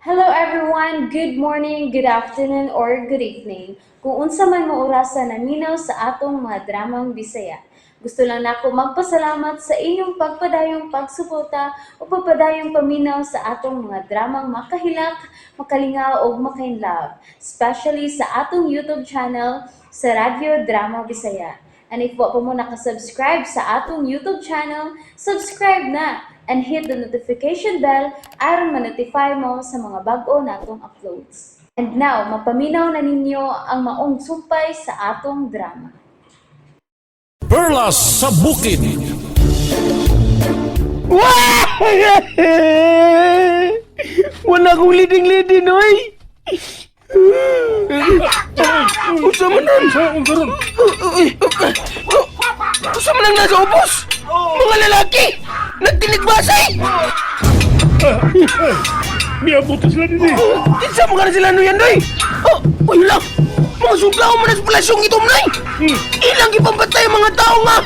Hello everyone, good morning, good afternoon, or good evening. Kung unsa man mo orasan naminaw sa atong mga dramang Bisaya. Gusto lang nako magpasalamat sa inyong pagpadayong pagsuporta o pagpadayong paminaw sa atong mga dramang makahilak, makalingaw o makainlove, especially sa atong YouTube channel sa Radyo Drama Bisaya. And if wa pa mo nakasubscribe sa atong YouTube channel, subscribe na and hit the notification bell aron ma-notify mo sa mga bag-o natong uploads. And now, mapaminaw na ninyo ang maong sumpay sa atong drama. Perlas sa Bukid. Wala akong leading-leading, oy! Usa man nun! Usa man ang nasa ubos! Mga lalaki! Nagtinigbasay! Miabot sila din eh. Kinsa mo ka na sila no yan, doy? Uy lang! Mga suglaw mo na sa palasyong itom, nay! Ilang ipapatay ang mga tao nga!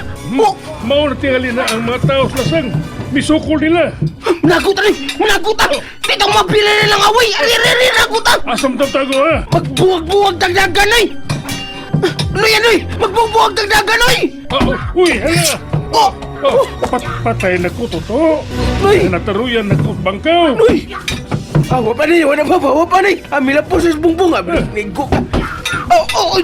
Mao na tingali na ang mga tao sa lasang. Misukol nila. Nagutan! Nagutan! Ditang mapila nilang away! Aliriri, nagutan! Asam tago ha. Magbuwag-buwag dagdagan, oy! Ano yan, oy? Magbuwag-buwag dagdagan, oy! Uy, hala. Oh! Patay na ko, Toto. Uy! Nataruyan na ko bangkaw. Uy! Wapa ni, wapa ni! Amila po sa bungbong, amigo ka!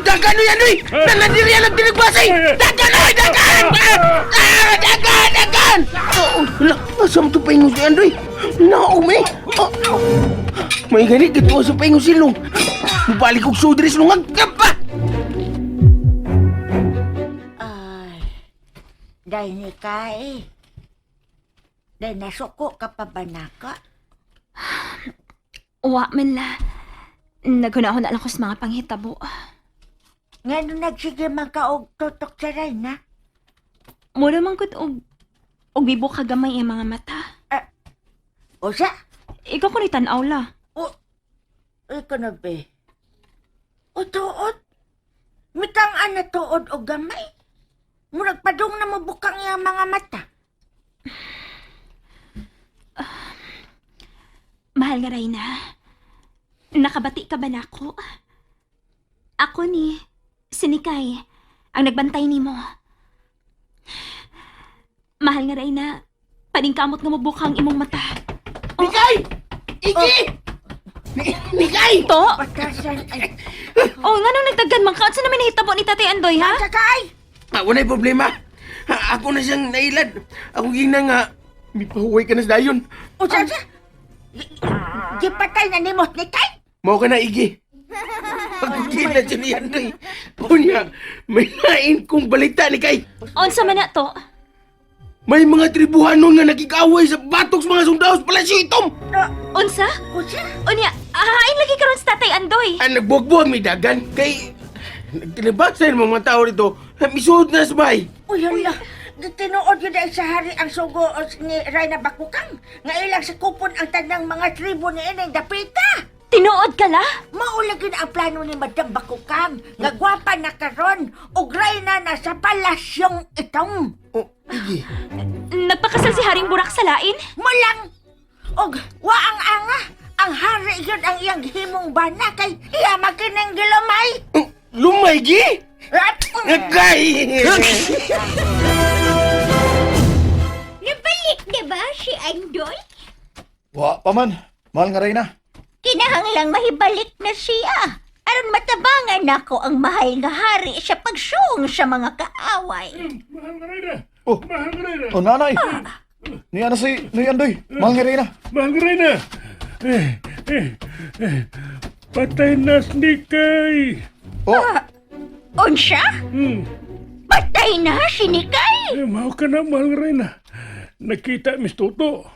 Dagan no yan, oy! Nanandiri yan ang tinigbasay! Dagan, oy! Dagan! Dagan! Wala, asam to paingos yan, oy! Naumi! May ganit, ito sa paingos silong! Mubalik kong sudris nung agkapa! Dahil ni Kai. Dahil nasuko ka pa ba naka? Wa man la. Naghunahon na lang ko sa mga panghitabo. Nga nung nagsige man ka og tutok sa ray na? Mura man gud og bibo ka gamay ang mga mata. O siya? Ikaw ko ni tanaw la. Ikaw na be. O tuod? Mitang na tuod o gamay? Murag padung na mabukang iyang mga mata. Mahal nga Reyna. Nakabati ka ba na ako? Ako ni Sinikay ang nagbantay nimo. Mahal nga Reyna, paningkamot nga mabukang imong mata. Nikay! Iki! Nikay! To? Patasan ay... Nga nung nagtaggan man ka, saan namin nahitabo ni Tatay Andoy, ha? Sakay! Wala'y problema. Ako na siyang nailad. Ako gina nga. May pahuway ka na sa dayon. O siya? Gipatay na ni Mot ni Kai? Mau ka na, Igi. Ako gina siya niyan, Doy. Kunya, may lain kong balita ni Kay. Unsa man na to? May mga tribuhanon nga nakikaway sa batok sa mga sundaos palasyo itom. Unsa? O siya? Unya, hahain lagi karon sa Tatay Andoy. Nagbuwag-buwag may dagan. Kay, nagtinabasa yung mga tao rito. Misuod na sa bahay. O yun lang. Tinuod yun dahil sa hari ang sugo ni Rayna Bakukang. Nga ilang sa kupon ang tanang mga tribo ni Ineng Dapita. Tinuod ka la? Maulagin ang plano ni Madam Bakukang. Nga gwapa na karon. O Rayna na sa palasyong itong. Oh, Igi. Nagpakasal si Haring Burak sa lain? Malang. Og wa ang anga. Ang hari yun ang iyang himong bana kay iya makinang gilamay. Lumay, Gi? Nagkay! Nabalik na ba si Andoy? Wa pa man. Mahal nga Reyna. Kinahanglang mahibalik na siya. Aron matabangan nako ang mahal nga hari sa pagsung sa mga kaaway. Mahal nga rin na. Oh. Mahal nga rin na. O nanay. Ni ano si ni Andoy. Mahal nga Reyna. Mahal nga rin na. Patay na ni Kay. Oh, Unsya? Hmm. Patay na si Nikay? Mahal ka na, mahal nga rin na. Nakita, Miss Toto.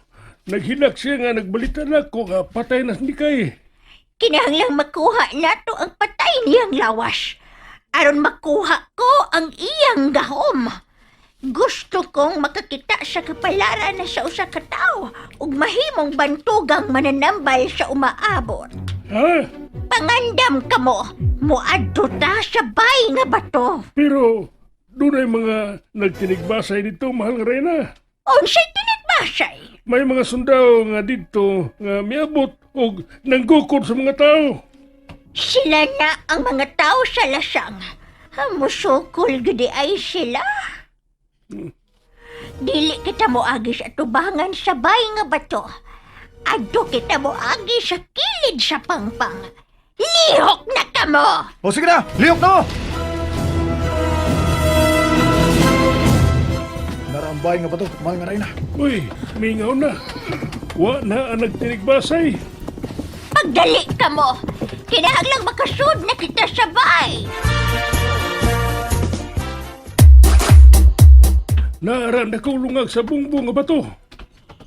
Naghinak siya nga nagbalita na ko nga patay na ni Kay. Kinahanglang makuha nato ang patay niyang lawas. Aron makuha ko ang iyang gahom. Gusto kong makakita sa kapalaran na sa usa ka tawo ug mahimong bantugang mananambal sa umaabot. Ha? Pangandam ka mo, muadto ta sa bay nga bato. Pero doon ay mga nagtinigbasay dito, mahal nga rin na. Unsay tinigbasay? May mga sundao nga dito nga miabot o nanggukod sa mga tao. Sila na ang mga tao sa lasang. Musukol gudi ay sila. Dili kita mo agi sa tubangan sa bay nga bato. Adto kita mo agi sa kilid sa pangpang. Lihok na kamo! O sige na, lihok na mo! Narambay nga ba to, mahal nga Reyna? Uy, mingaw na. Wa na ang nagtinigbasay. Pagdali ka mo! Kinahanglang makasud na kita sa bay! Naaran akong lungag sa bungbong nga bato.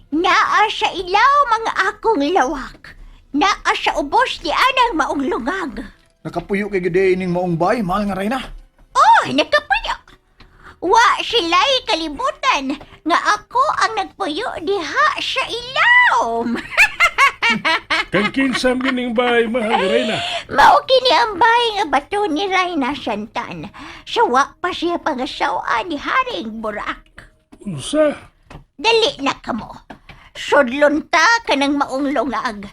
Naa sa ilaw mga akong lawak. Naa sa ubos di anang maong lungag. Nakapuyo kay gede ining maong bay, mahal nga Reyna. Oh, nakapuyo! Wa sila'y kalibutan nga ako ang nagpuyo diha sa ilaw. Kang kinsam gining bay, mahal nga Reyna. Mao kini ang bay nga bato ni Reyna Santan. Sawa pa siya pangasawa ni Haring Burak. Unsa? Dali na kamo. Sudlon ta ka ng maong lungag.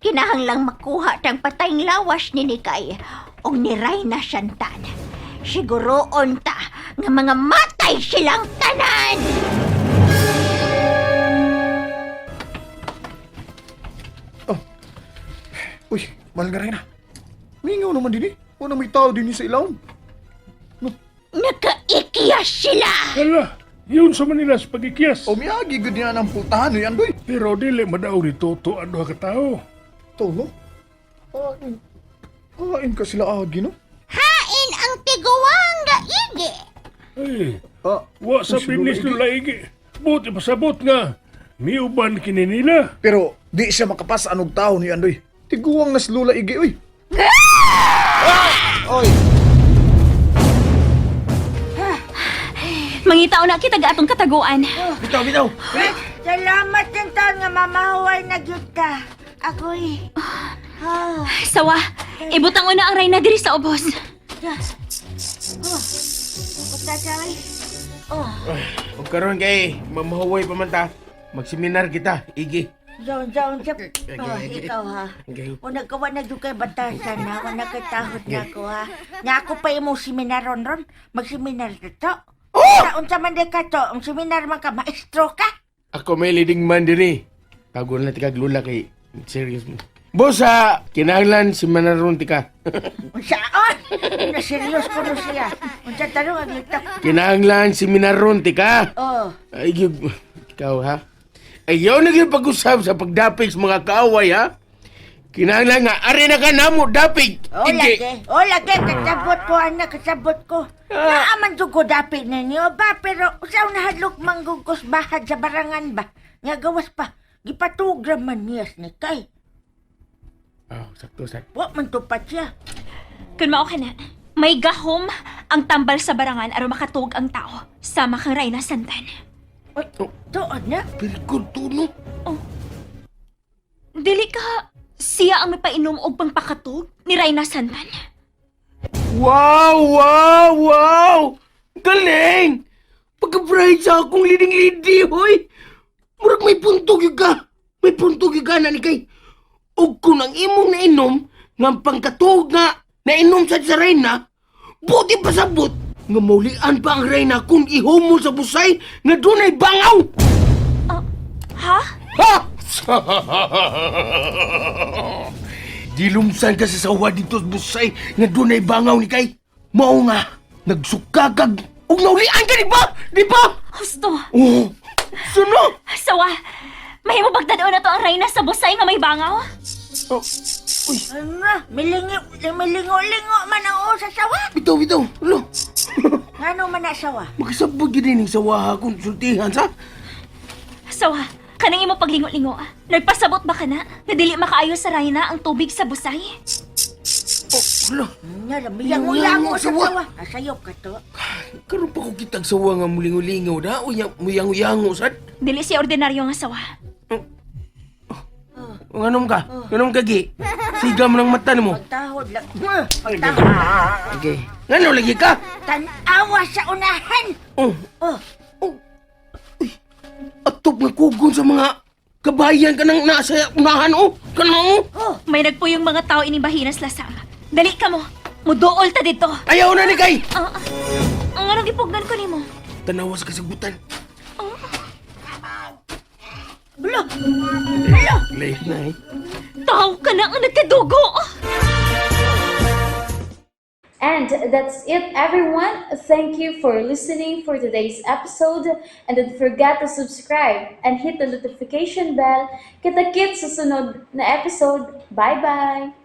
Kinahanglang makuha tang patayng lawas ni Nikay o ni Reyna Santan. Siguroon ta nga mga matay silang tanan! Uy, mahal nga Reyna. Mingaw naman din eh. Wala may tao din sa ilaw. Nakaikiyas sila! Hala, yun sa Manila sa pagkikyas. O miyagi gud niya ng pultahan ni Andoy. Pero dili madaw dito to ang duha ka tao. Tolo? Hain ka sila agi, no? Hain ang tiguwang nga igi! Ay, Ah, wa sa si pinis Lula nila igi. Buti pasabot nga. Miuban kini nila. pero di siya makapas anog tao ni Andoy. Tiguang nas lula igi, uy. Oy, Mangitaw na kita ga atong kataguan. Bitaw, bitaw. Salamat ng taon nga mamahuway na gyud ka. Ako'y... Sawa, ibutang una ang Reyna diri sa ubos. Pagkakay. Huwag karoon kay mamahuway pa man ta. Magseminar kita, Igi. Jaon, ikaw ha. Okay. O nagkawa na doon kay batasan ha. O nagkatahod na ako ha. Nga ako pa imong seminar ron. Magseminar ka to. Taon sa man ka to. Ang seminar man ka, maestro ka. Ako may leading man diri. Tago na tikag lula kay serious mo. Boss ha, kinahanglan si Manaron tika. Saan? Naseryos ko no siya. Unsa tanong ang ito. Kinahanglan si Manaron tika. Oh. Ay, ikaw ha? Ayaw na yung pag-usap sa pagdapig sa mga kaaway ha? Kinahanglan nga, ari na ka namo, dapig. O lagi. Kasabot ko, anak. Kasabot ko. Naaman doon ko dapit ninyo ba? Pero usaw na hadlok manggugos bahad sa barangan ba? Nga gawas pa. Gipatugraman niyas ni Kay. Oh, sakto. Wa man tupat siya. Kun mao ka na, may gahom ang tambal sa barangan aron makatug ang tao. Sama kang Reyna Santan. Oy, doon na. Very good to no? Dili ka siya ang mapainom og pangpakatug ni Reyna Santan. Wow! Galing! Pagka-bright sa akong liding-lidi, hoy! Murag may puntog yung ka! May puntog yung ka na ni kay. O kung ang imong nainom, nga pangkatuog nga, nainom sa Reyna, buti pasabot, nga maulian pa ang Reyna kung ihomo sa busay nga dunay bangaw! Ha? Ha! Dilumsan ka sa sawa dito sa busay nga dunay bangaw ni kay. Mao nga, nagsukagag ug naulian ka, di ba? Di ba? Gusto. Oh, suno! Sawa, mahimo bagdadon na to ang Reyna sa busay nga may bangaw? Oh, uy, Ano? Milingo-lingo man ang sa sawa. bitaw. Ulo, Ano man na sawa? makasabog yun din sa waha kung sultihan, sa? Sawa, kanang imo paglingo-lingo. Nagpasabot ba ka na? Na dili makaayo sa Reyna ang tubig sa busay? Oh, ulo, Miyang-uyango sa Sawa. sawa. Asayop ka to. karoon pa ko kitag sawa nga mulingo-lingaw na, muyang-uyango, sad? Dili siya ordinaryo nga sawa. Nganom ka? Nganom ka, Gi? Siga mo ng mata mo. Pagtahod lang. Pagtahod. Okay. Ngano lagi ka? Tanawa sa unahan. Oh, Oh. atop nga kugon sa mga Kabayan ka nang nasa unahan, oh. Kanang, Oh, May nagpuyong mga tao inibahinas lasang. Dali ka mo. Muduol ta dito. Ayaw na ni kay. Ang anong ipugnan ko nimo? Tanawa sa kasibutan. Blo! Late na eh. Tao ka na ang nagkadugo. And that's it, everyone. Thank you for listening for today's episode. And don't forget to subscribe and hit the notification bell. Kita-kits sa sunod na episode. Bye-bye!